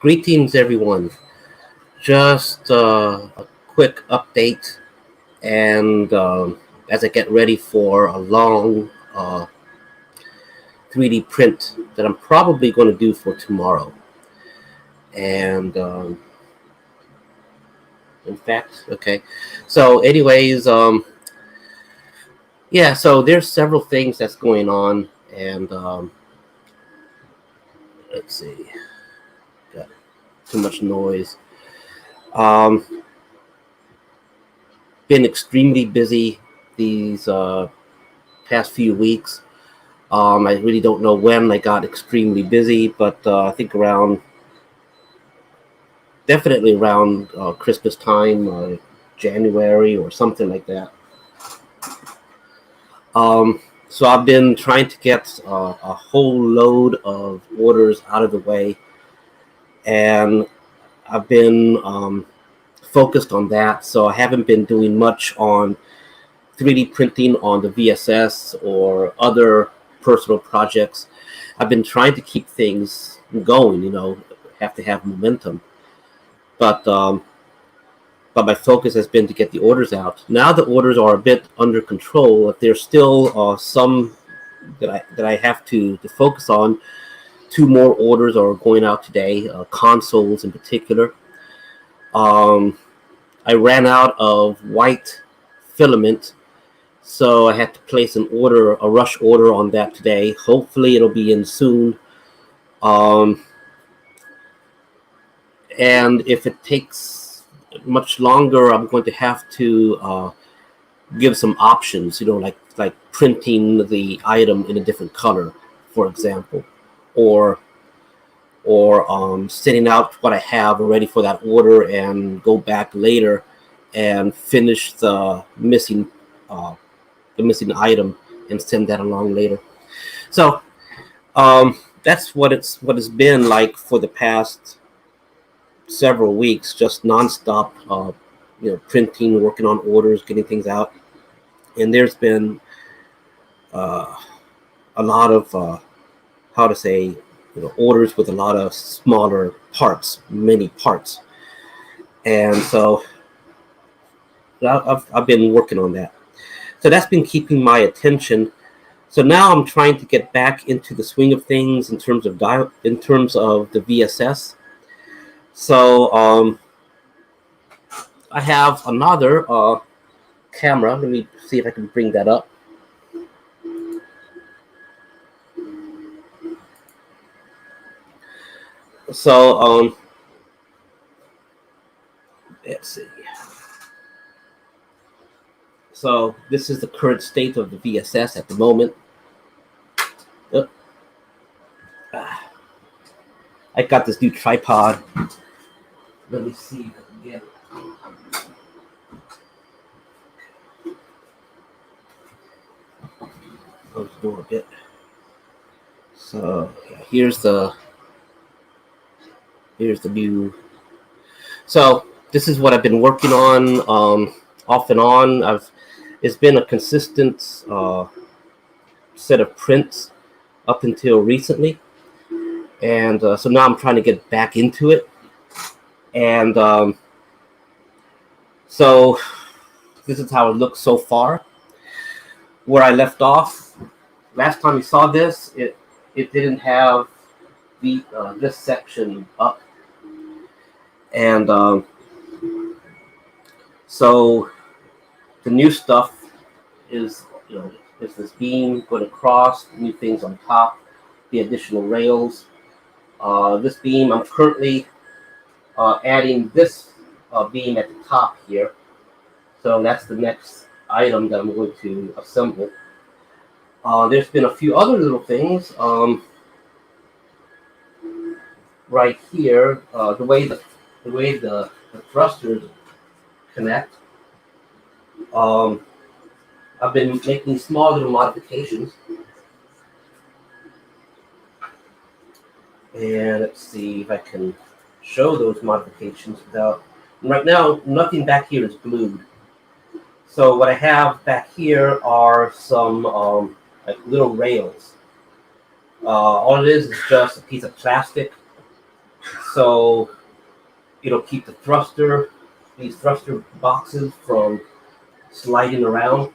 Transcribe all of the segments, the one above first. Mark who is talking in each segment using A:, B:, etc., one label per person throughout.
A: Greetings, everyone. Just a quick update, and as I get ready for a long 3D print that I'm probably going to do for tomorrow. And in fact, okay. So, anyways, yeah. So there's several things that's going on, and let's see, got too much noise. Um, been extremely busy these past few weeks. I really don't know when I got extremely busy, but I think definitely around Christmas time, January or something like that. So I've been trying to get a whole load of orders out of the way, and I've been focused on that. So I haven't been doing much on 3D printing on the VSS or other personal projects. I've been trying to keep things going, have to have momentum. But my focus has been to get the orders out. Now the orders are a bit under control. There's still some that I have to focus on. Two more orders are going out today, consoles in particular. I ran out of white filament, so I had to place a rush order on that today. Hopefully it'll be in soon. And if it takes much longer, I'm going to have to give some options, like printing the item in a different color, for example, or sending out what I have already for that order and go back later and finish the missing item and send that along later. So that's what it's been like for the past several weeks, just nonstop, printing, working on orders, getting things out. And there's been a lot of how to say, orders with a lot of smaller parts, many parts, and so I've been working on that. So that's been keeping my attention. So now I'm trying to get back into the swing of things in terms of the VSS. So I have another camera. Let me see if I can bring that up. So let's see. So this is the current state of the VSS at the moment. I got this new tripod. Let me see if I can get it. Close the door a bit. So yeah, here's the view. So this is what I've been working on off and on. It's been a consistent set of prints up until recently, and so now I'm trying to get back into it. And so this is how it looks so far. Where I left off last time you saw this, it didn't have the this section up, and so the new stuff is is this beam going across, new things on top, the additional rails. This beam, I'm currently adding this beam at the top here, so that's the next item that I'm going to assemble. There's been a few other little things right here. The way the thrusters connect. I've been making small little modifications, and let's see if I can show those modifications without. Right now, nothing back here is glued. So what I have back here are some like little rails. All it is just a piece of plastic So it'll keep these thruster boxes from sliding around.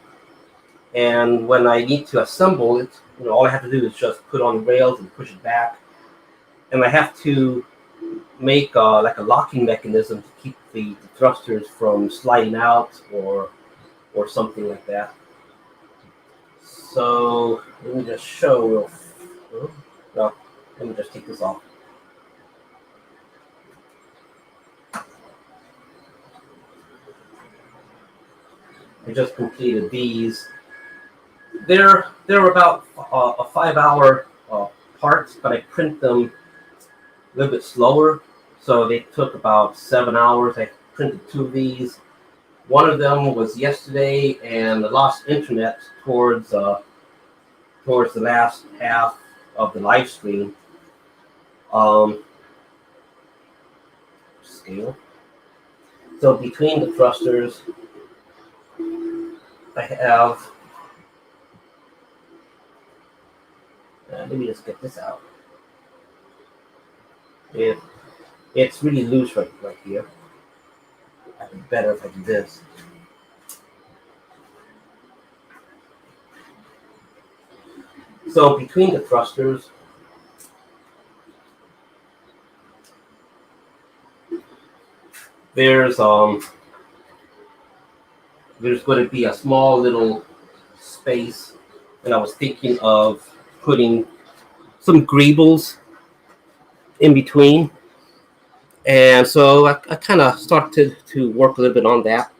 A: And when I need to assemble it, all I have to do is just put on rails and push it back. And I have to make like a locking mechanism to keep the thrusters from sliding out or something like that. So let me just show. No, let me just take this off. I just completed these. They're about a 5-hour parts, but I print them a little bit slower. So they took about 7 hours. I printed 2 of these. One of them was yesterday, and I lost internet towards the last half of the live stream. Scale. So between the thrusters, I have. Let me just get this out. It's really loose right here. I'd be better if I do this. So between the thrusters, there's going to be a small little space, and I was thinking of putting some greebles in between. And so I kind of started to work a little bit on that.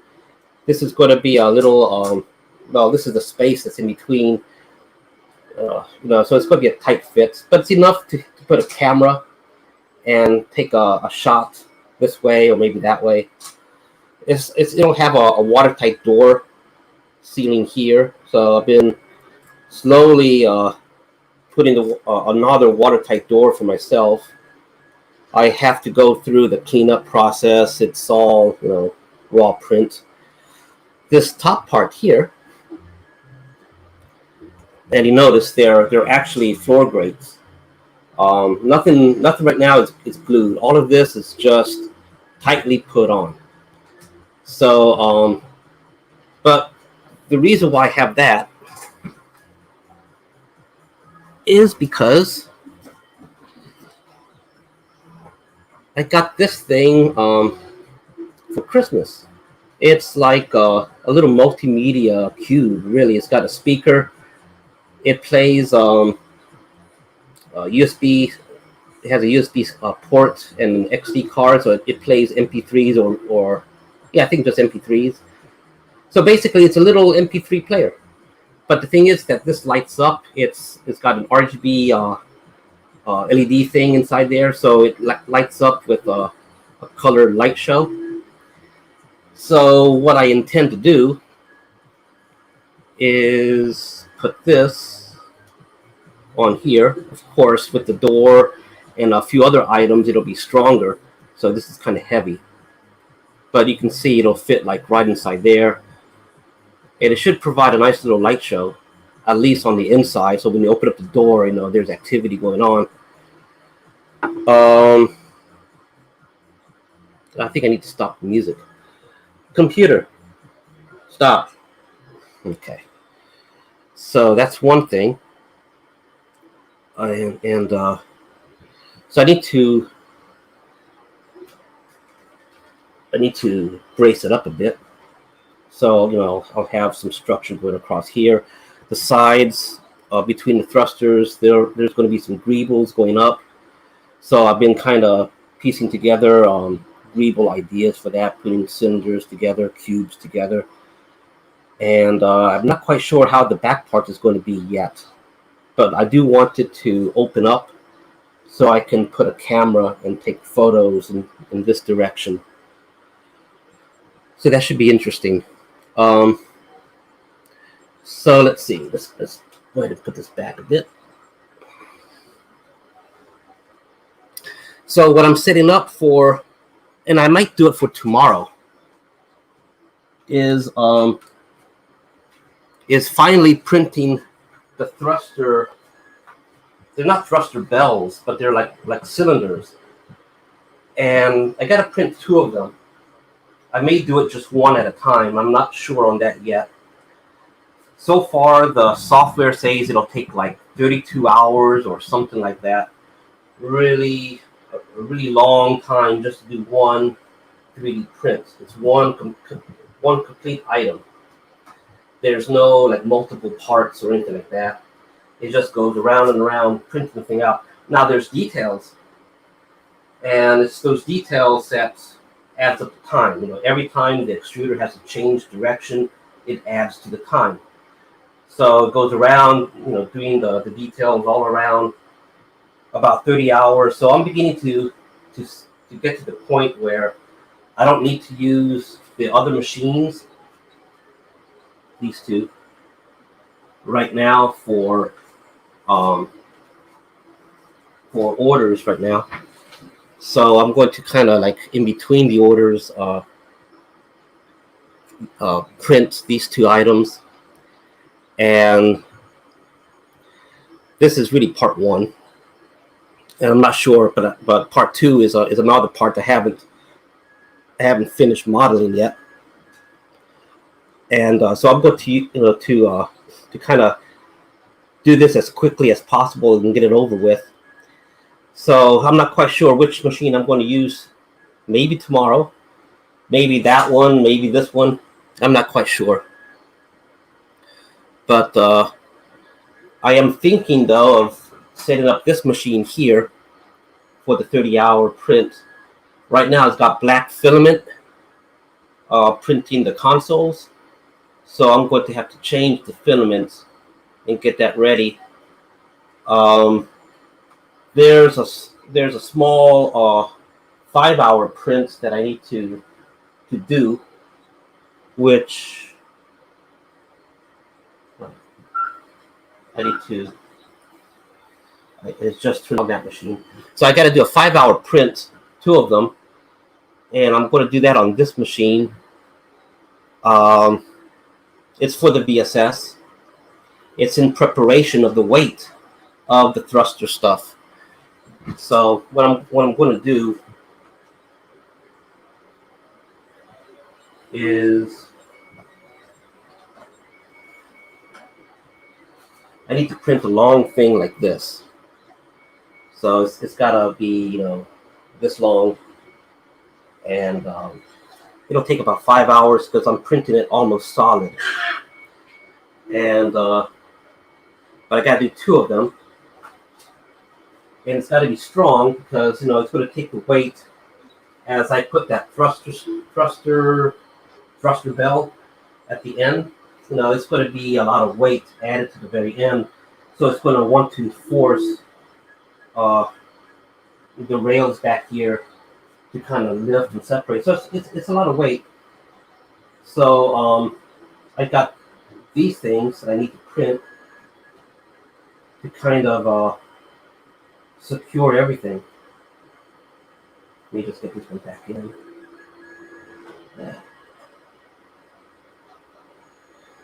A: This is going to be a little, well, this is the space that's in between. So it's going to be a tight fit, but it's enough to put a camera and take a shot this way or maybe that way. It'll have a watertight door ceiling here. So I've been slowly putting another watertight door for myself. I have to go through the cleanup process. It's all raw print. This top part here, and you notice they're actually floor grates. Nothing right now is glued. All of this is just tightly put on. So, but the reason why I have that is because I got this thing for Christmas. It's like a little multimedia cube, really. It's got a speaker. It plays USB. It has a USB port and an XD card, so it plays MP3s or I think just MP3s. So basically, it's a little MP3 player. But the thing is that this lights up. It's got an RGB LED thing inside there, so it lights up with a colored light show. So what I intend to do is put this on here. Of course, with the door and a few other items, it'll be stronger. So this is kind of heavy. But you can see it'll fit like right inside there. And it should provide a nice little light show, at least on the inside. So when you open up the door, there's activity going on. I think I need to stop the music. Computer, stop. Okay. So that's one thing. So I need to brace it up a bit. So I'll have some structure going across here. The sides between the thrusters, there's going to be some greebles going up. So I've been kind of piecing together greeble ideas for that, putting cylinders together, cubes together. And I'm not quite sure how the back part is going to be yet. But I do want it to open up so I can put a camera and take photos in this direction. So that should be interesting. So let's see. Let's go ahead and put this back a bit. So what I'm setting up for, and I might do it for tomorrow, is finally printing the thruster. They're not thruster bells, but they're like cylinders. and I got to print 2 of them. I may do it just one at a time. I'm not sure on that yet. So far, the software says it'll take like 32 hours or something like that. Really, a really long time just to do one 3D print. It's one complete item. There's no like multiple parts or anything like that. It just goes around and around printing the thing out. Now there's details, and it's those details that adds up the time. You know, every time the extruder has to change direction, it adds to the time. So it goes around, you know, doing the details all around about 30 hours. So I'm beginning to get to the point where I don't need to use the other machines, these 2, right now for orders right now. So I'm going to kind of like in between the orders print these 2 items. And this is really part 1, and I'm not sure, but part 2 is another part that I haven't finished modeling yet. And so I'm going to kind of do this as quickly as possible and get it over with. So I'm not quite sure which machine I'm going to use. Maybe tomorrow, maybe that one, maybe this one. I'm not quite sure. But I am thinking, though, of setting up this machine here for the 30-hour print. Right now, it's got black filament printing the consoles. So I'm going to have to change the filaments and get that ready. There's a small 5-hour print that I need to do, which I need to. It's just turned on that machine, so I got to do a 5-hour print, 2 of them, and I'm going to do that on this machine. It's for the VSS. It's in preparation of the weight of the thruster stuff. So what I'm going to do is I need to print a long thing like this. So it's got to be, you know, this long, and it'll take about 5 hours because I'm printing it almost solid. And but I got to do 2 of them, and it's got to be strong because, you know, it's going to take the weight as I put that thruster bell at the end. You know, it's going to be a lot of weight added to the very end, so it's going to want to force the rails back here to kind of lift and separate. So it's a lot of weight. So I got these things that I need to print to kind of secure everything. Let me just get this one back in. Yeah.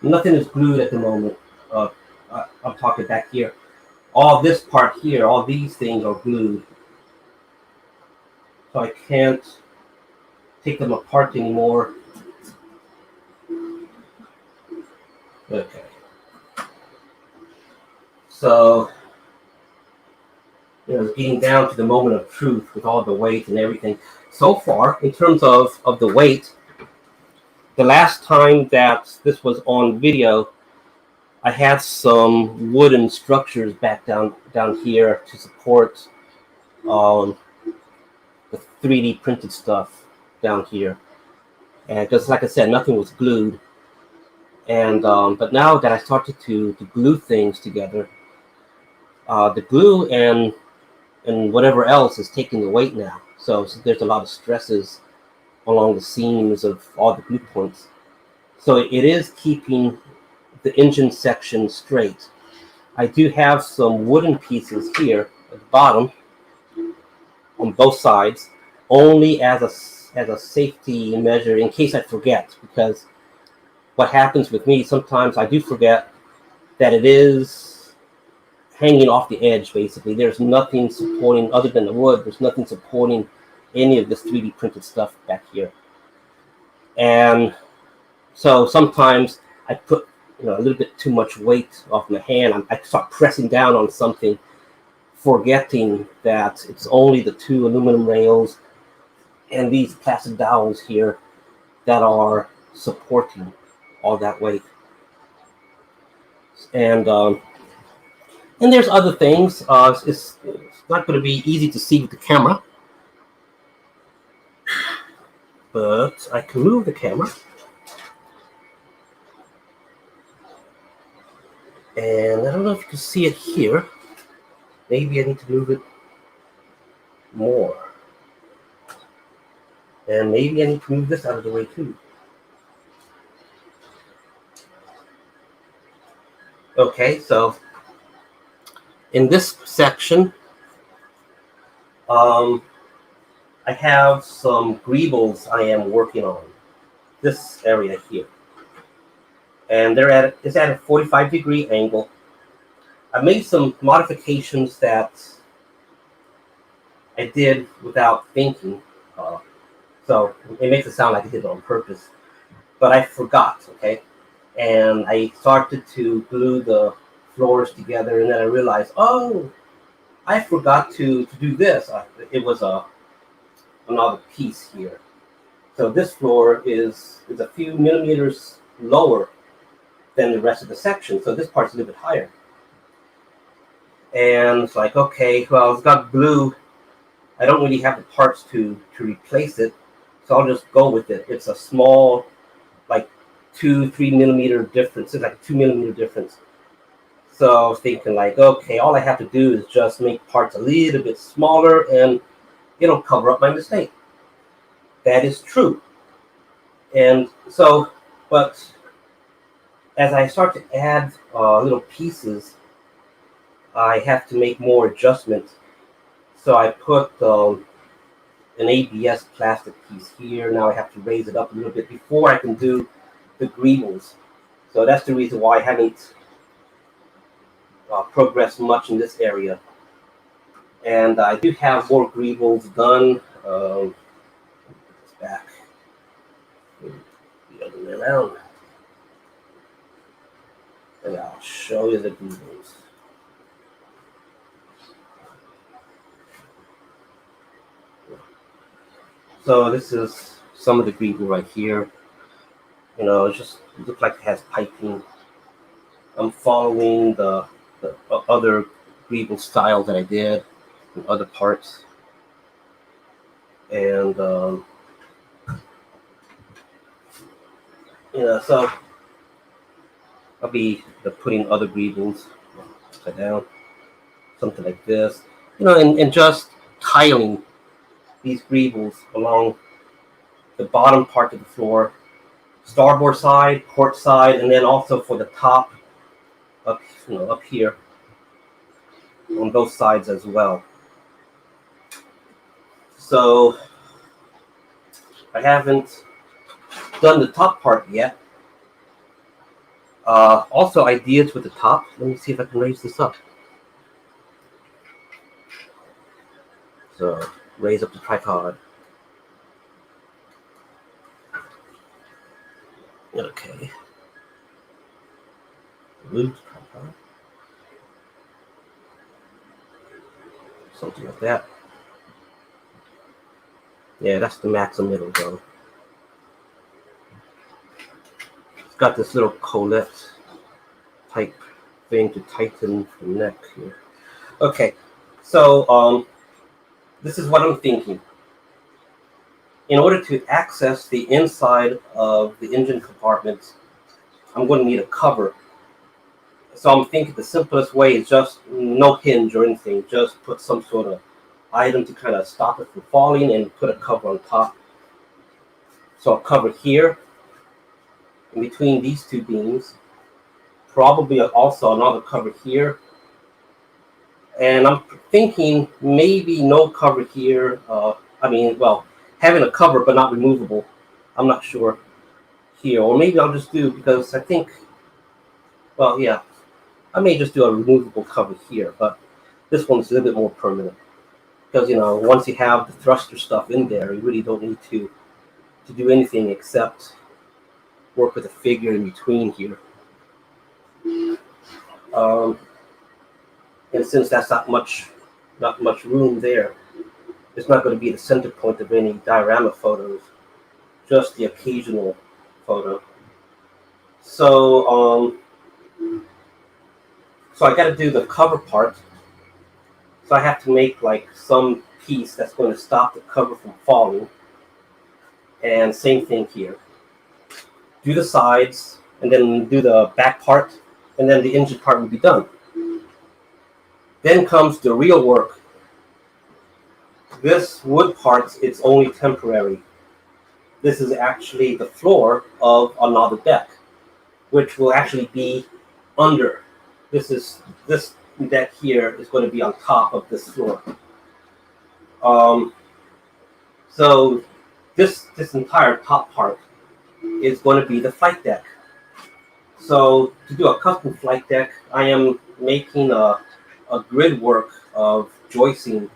A: Nothing is glued at the moment. I'm talking back here. All this part here, all these things are glued. So I can't take them apart anymore. Okay. So, you know, it's getting down to the moment of truth with all the weight and everything. So far, in terms of the weight, the last time that this was on video, I had some wooden structures back down here to support the 3D printed stuff down here. And because, like I said, nothing was glued. And but now that I started to glue things together, the glue and whatever else is taking the weight now. So there's a lot of stresses along the seams of all the glue points. So it is keeping the engine section straight. I do have some wooden pieces here at the bottom on both sides, only as a safety measure in case I forget, because what happens with me, sometimes I do forget that it is hanging off the edge, basically. There's nothing supporting, other than the wood, there's nothing supporting any of this 3D printed stuff back here. And so sometimes I put a little bit too much weight off my hand. I start pressing down on something, forgetting that it's only the two aluminum rails and these plastic dowels here that are supporting all that weight. And there's other things. It's not going to be easy to see with the camera, but I can move the camera. And I don't know if you can see it here. Maybe I need to move it more. And maybe I need to move this out of the way too. Okay, so in this section, I have some greebles I am working on. This area here. And it's at a 45-degree angle. I made some modifications that I did without thinking. So it makes it sound like I did it on purpose. But I forgot, okay? And I started to glue the floors together, and then I realized, oh, I forgot to do this. It was another piece here. So this floor is a few millimeters lower than the rest of the section. So this part's a little bit higher. And it's like, okay, well, it's got glue. I don't really have the parts to replace it. So I'll just go with it. It's a small, like 2-3 millimeter difference. It's like a 2 millimeter difference. So I was thinking like, okay, all I have to do is just make parts a little bit smaller and it'll cover up my mistake. That is true. And so, but as I start to add little pieces, I have to make more adjustments. So I put an ABS plastic piece here. Now I have to raise it up a little bit before I can do the greebles. So that's the reason why I haven't progressed much in this area. And I do have more greebles done. It's back the other way around. And I'll show you the greebles. So this is some of the greeble right here. It looks like it has piping. I'm following the other greeble style that I did in other parts. And so I'll be putting other greebles upside down, something like this, and just tiling these greebles along the bottom part of the floor, starboard side, port side, and then also for the top up here on both sides as well. So I haven't done the top part yet. Also ideas with the top. Let me see if I can raise this up. So raise up the tripod. Okay. Move the tripod. Something like that. Yeah, that's the maximum though. It's got this little collet type thing to tighten the neck here. Okay, so this is what I'm thinking. In order to access the inside of the engine compartments, I'm going to need a cover. So I'm thinking the simplest way is just no hinge or anything. Just put some sort of item to kind of stop it from falling and put a cover on top. So I'll cover here in between these two beams. Probably also another cover here. And I'm thinking maybe no cover here. Having a cover but not removable. I'm not sure here. Or maybe I'll just do, because I think, well, yeah, I may just do a removable cover here, but this one's a little bit more permanent. because once you have the thruster stuff in there, you really don't need to do anything except work with a figure in between here. Um, and since that's not much room there, it's not going to be the center point of any diorama photos, just the occasional photo. So so I got to do the cover part. So I have to make like some piece that's going to stop the cover from falling. And same thing here. Do the sides, and then do the back part, and then the engine part will be done. Then comes the real work. This wood part is only temporary. This is actually the floor of another deck, which will actually be under. This deck here is going to be on top of this floor. So this entire top part is going to be the flight deck. So to do a custom flight deck, I am making a grid work of joisting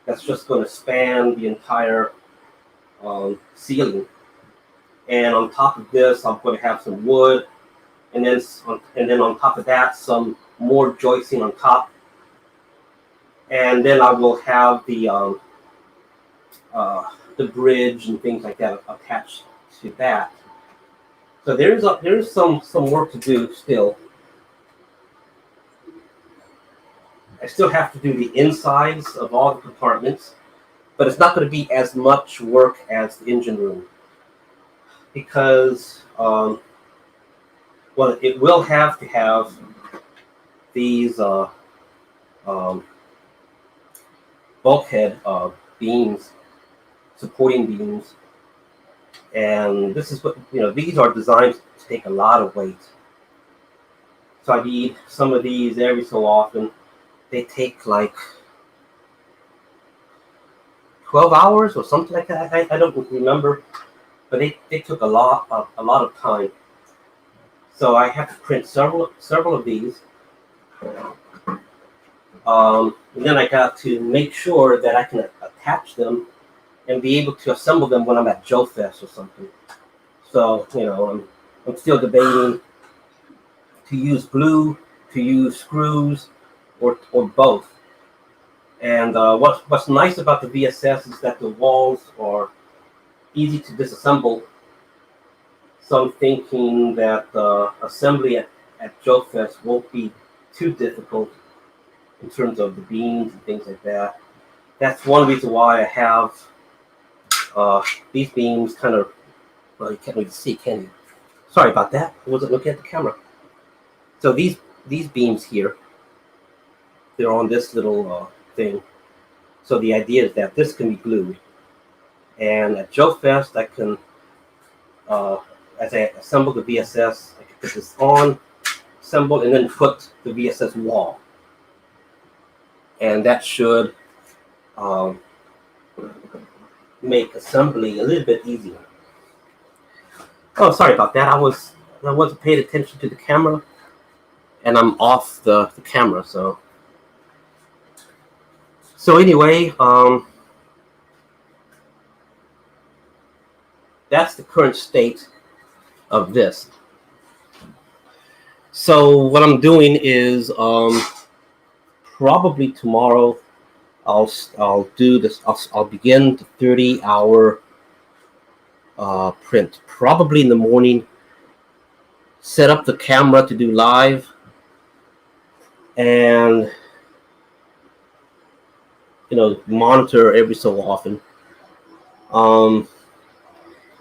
A: that's just going to span the entire ceiling. And on top of this, I'm going to have some wood, and then on top of that, some more joisting on top. And then I will have the bridge and things like that attached to that. So there's some work to do still. I still have to do the insides of all the compartments, but it's not going to be as much work as the engine room, because well, it will have to have these bulkhead beams, supporting beams, and this is what these are designed to take a lot of weight. So I need some of these every so often. They take like 12 hours or something like that. I don't remember, but they took a lot of time. So I have to print several of these. And then I got to make sure that I can attach them and be able to assemble them when I'm at Joe Fest or something. So I'm still debating to use glue, to use screws, or both. And what's nice about the VSS is that the walls are easy to disassemble. So I'm thinking that assembly at Joe Fest won't be too difficult in terms of the beams and things like that. That's one reason why I have these beams kind of, well, you can't really see, can you? Sorry about that. I wasn't looking at the camera. So these beams here, they're on this little thing. So the idea is that this can be glued. And at Joe Fest, I can, as I assemble the VSS, I can put this on, assemble, and then put the VSS wall. And that should make assembly a little bit easier. Oh, sorry about that. I wasn't paying attention to the camera, and I'm off the camera. So anyway, that's the current state of this. So what I'm doing is probably tomorrow I'll do this. I'll begin the 30-hour print. Probably in the morning. Set up the camera to do live, and monitor every so often.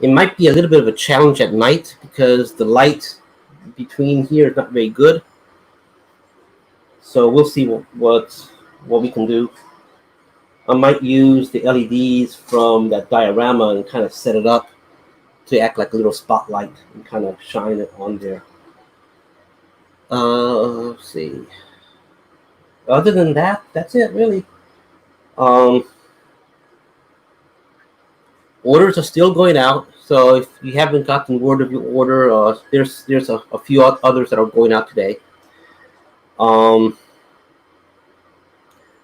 A: It might be a little bit of a challenge at night because the light between here is not very good. So we'll see what we can do. I might use the LEDs from that diorama and kind of set it up to act like a little spotlight and kind of shine it on there. Let's see. Other than that, that's it really. Orders are still going out, so if you haven't gotten word of your order, there's a few others that are going out today.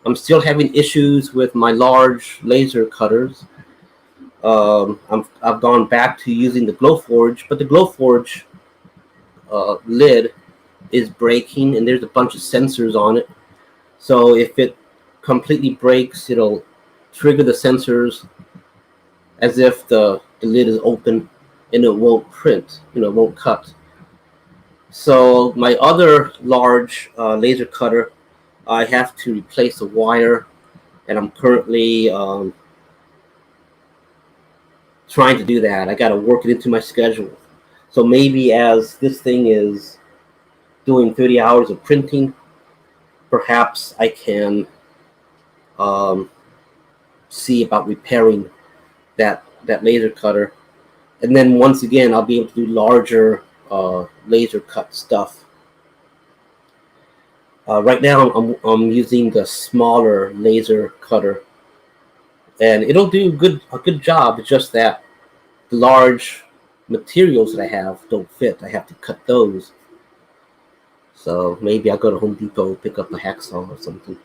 A: I'm still having issues with my large laser cutters. I've gone back to using the Glowforge, but the Glowforge lid is breaking, and there's a bunch of sensors on it. So if it completely breaks, it'll trigger the sensors as if the lid is open, and it won't print, it won't cut. So my other large laser cutter, I have to replace a wire, and I'm currently trying to do that. I got to work it into my schedule. So maybe as this thing is doing 30 hours of printing, perhaps I can um, see about repairing that laser cutter, and then once again I'll be able to do larger laser cut stuff. Right now I'm using the smaller laser cutter, and it'll do a good job. It's just that the large materials that I have don't fit. I have to cut those. So maybe I'll go to Home Depot, pick up a hacksaw or something.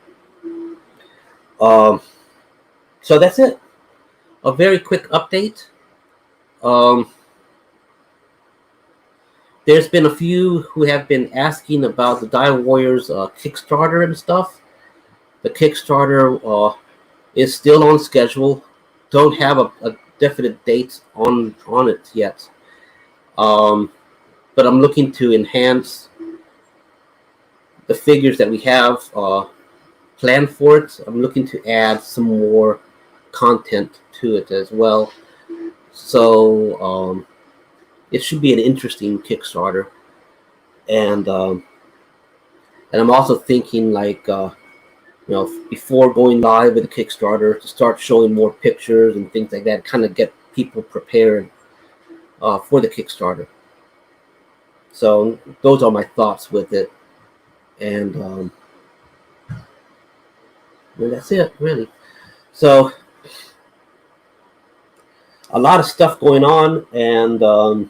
A: So that's it. A very quick update. Um, there's been a few who have been asking about the DioWarriors Kickstarter and stuff. The Kickstarter is still on schedule. Don't have a definite date on it yet. But I'm looking to enhance the figures that we have planned for it. I'm looking to add some more content to it as well. So it should be an interesting Kickstarter. And I'm also thinking, like, before going live with the Kickstarter, to start showing more pictures and things like that, kind of get people prepared for the Kickstarter. So those are my thoughts with it, and that's it, really. So a lot of stuff going on, and the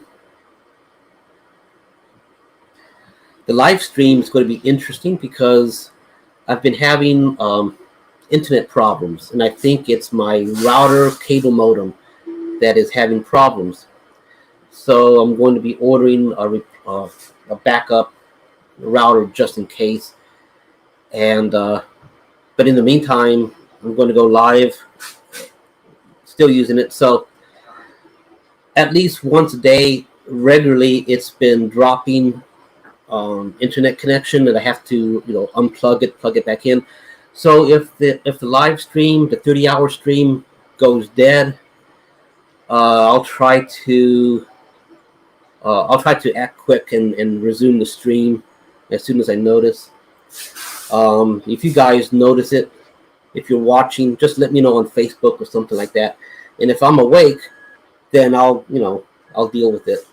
A: live stream is going to be interesting because I've been having internet problems, and I think it's my router cable modem that is having problems. So I'm going to be ordering a backup router just in case. And but in the meantime, I'm going to go live, still using it. So at least once a day, regularly, it's been dropping internet connection, and I have to unplug it, plug it back in. So if the live stream, the 30-hour stream, goes dead, I'll try to act quick and resume the stream as soon as I notice. If you guys notice it, if you're watching, just let me know on Facebook or something like that. And if I'm awake, then I'll deal with it.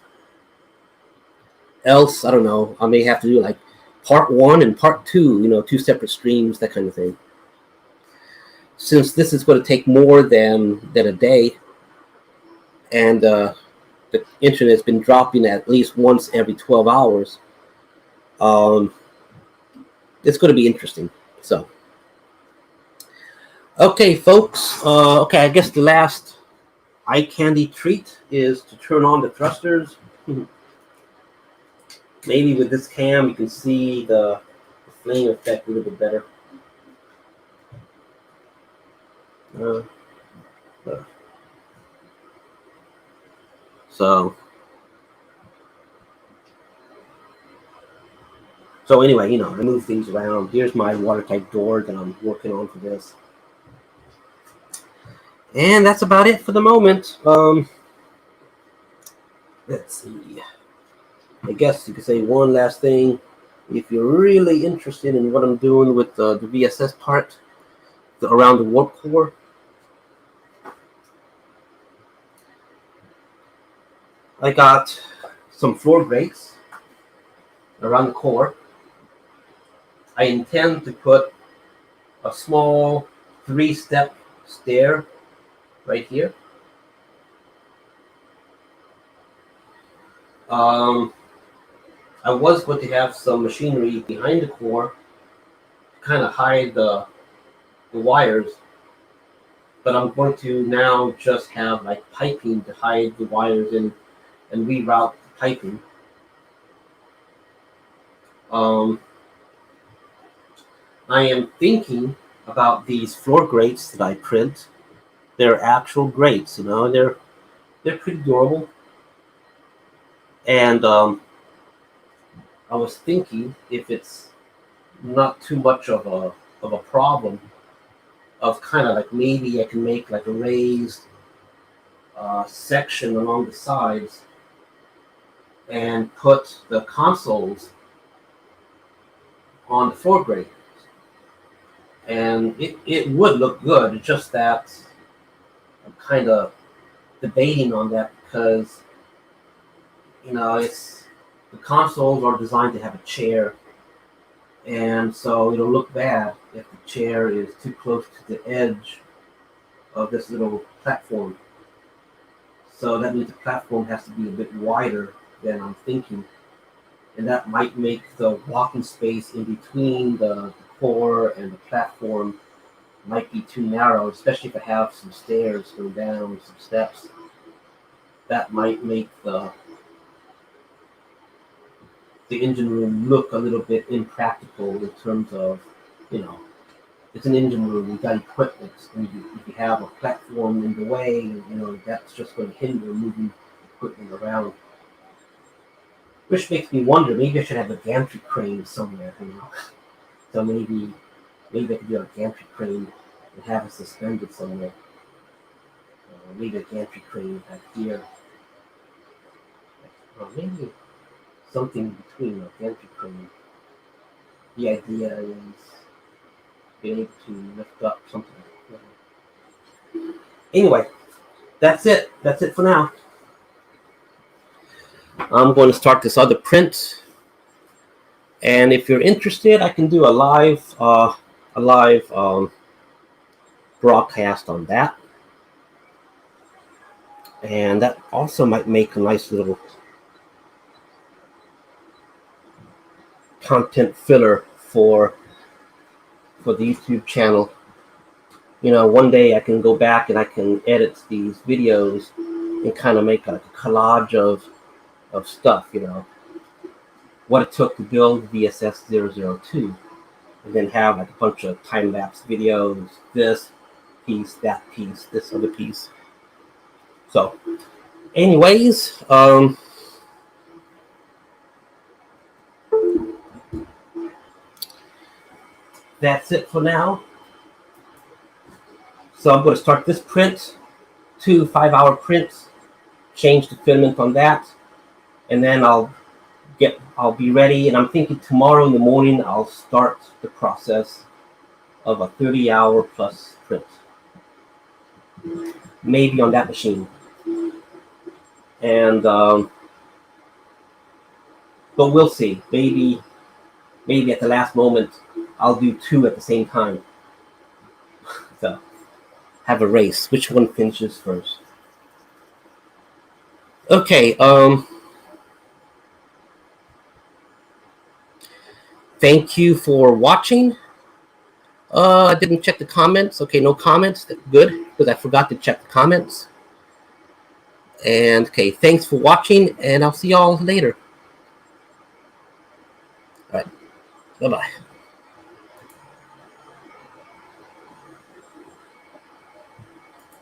A: Else, I don't know, I may have to do like part 1 and part 2, 2 separate streams, that kind of thing. Since this is going to take more than a day, and the internet has been dropping at least once every 12 hours, it's going to be interesting. So, okay, folks. Okay, I guess the last eye candy treat is to turn on the thrusters. Maybe with this cam, you can see the flame effect a little bit better. So anyway, I move things around. Here's my watertight door that I'm working on for this. And that's about it for the moment. Let's see. I guess you could say one last thing. If you're really interested in what I'm doing with the VSS part around the warp core, I got some floor grates around the core. I intend to put a small 3-step stair right here. I was going to have some machinery behind the core to kind of hide the the wires, but I'm going to now just have like piping to hide the wires in and reroute the piping. I am thinking about these floor grates that I print. They're actual grates, you know, and they're pretty durable. And I was thinking if it's not too much of a problem, of kind of like maybe I can make like a raised section along the sides and put the consoles on the floor grate, and it would look good. It's just that I'm kind of debating on that because it's the consoles are designed to have a chair, and so it'll look bad if the chair is too close to the edge of this little platform. So that means the platform has to be a bit wider than I'm thinking, and that might make the walking space in between the core and the platform might be too narrow, especially if I have some stairs going down, some steps. That might make the engine room look a little bit impractical in terms of, it's an engine room, you've got equipment, and if you have a platform in the way, that's just going to hinder moving equipment around. Which makes me wonder, maybe I should have a gantry crane somewhere, So maybe I could do a gantry crane and have it suspended somewhere. Maybe a gantry crane back here. Maybe something between a gantry crane. The idea is being able to lift up something. Anyway, that's it. That's it for now. I'm going to start this other print, and if you're interested, I can do a live broadcast on that, and that also might make a nice little content filler for the YouTube channel. One day I can go back and I can edit these videos and kind of make a collage of stuff, what it took to build VSS 002, and then have like a bunch of time-lapse videos, this piece, that piece, this other piece. So anyways, that's it for now. So I'm going to start this print, 2 5-hour prints, change the filament on that, and then I'll be ready. And I'm thinking tomorrow in the morning I'll start the process of a 30-hour plus print, maybe on that machine. And but we'll see. Maybe at the last moment I'll do 2 at the same time. So have a race. Which one finishes first? Okay. Thank you for watching. I didn't check the comments. Okay, no comments. Good, because I forgot to check the comments. And okay, thanks for watching, and I'll see y'all later. All right. Bye-bye.